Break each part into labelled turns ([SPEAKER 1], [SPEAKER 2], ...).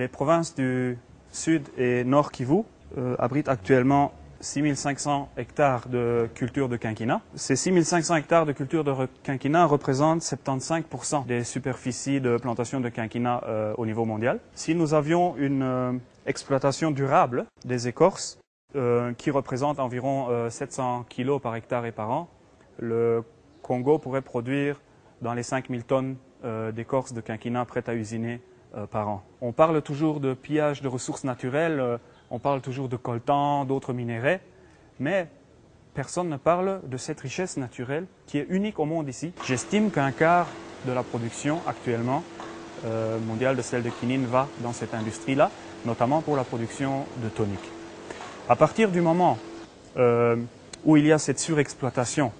[SPEAKER 1] Les provinces du Sud et Nord Kivu abritent actuellement 6500 hectares de culture de quinquina. Ces 6500 hectares de culture de quinquina représentent 75% des superficies de plantation de quinquina au niveau mondial. Si nous avions une exploitation durable des écorces, qui représente environ 700 kg par hectare et par an, le Congo pourrait produire dans les 5000 tonnes d'écorce de quinquina prêtes à usiner par an. On parle toujours de pillage de ressources naturelles, on parle toujours de coltan, d'autres minéraux, mais personne ne parle de cette richesse naturelle qui est unique au monde ici. J'estime qu'un quart de la production actuellement mondiale de sel de quinine va dans cette industrie-là, notamment pour la production de tonique. À partir du moment où il y a cette surexploitation,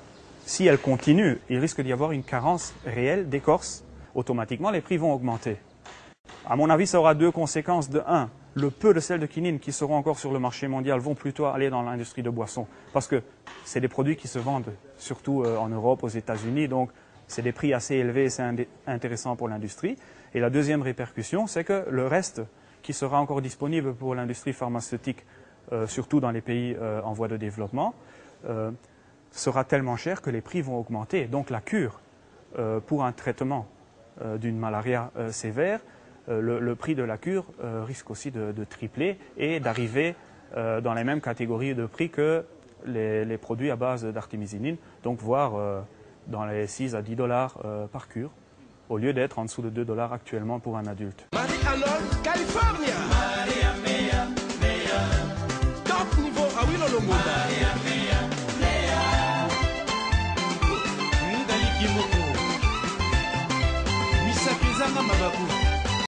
[SPEAKER 1] si elle continue, il risque d'y avoir une carence réelle d'écorce. Automatiquement, les prix vont augmenter. À mon avis, ça aura deux conséquences. De un, le peu de sel de quinine qui seront encore sur le marché mondial vont plutôt aller dans l'industrie de boissons, parce que c'est des produits qui se vendent surtout en Europe, aux États-Unis, donc c'est des prix assez élevés et c'est intéressant pour l'industrie. Et la deuxième répercussion, c'est que le reste qui sera encore disponible pour l'industrie pharmaceutique, surtout dans les pays en voie de développement, sera tellement cher que les prix vont augmenter. Donc la cure pour un traitement d'une malaria sévère, le prix de la cure risque aussi de tripler et d'arriver dans les mêmes catégories de prix que les produits à base d'artémisinine, donc voire dans les 6 à 10 dollars par cure, au lieu d'être en dessous de 2 dollars actuellement pour un adulte.
[SPEAKER 2] Marie-Arnold, California. Maria mea, mea. Top niveau à Willow Lumumba. Maria mea, mea. Ndali Kimoko. Misapizanga Mabaku.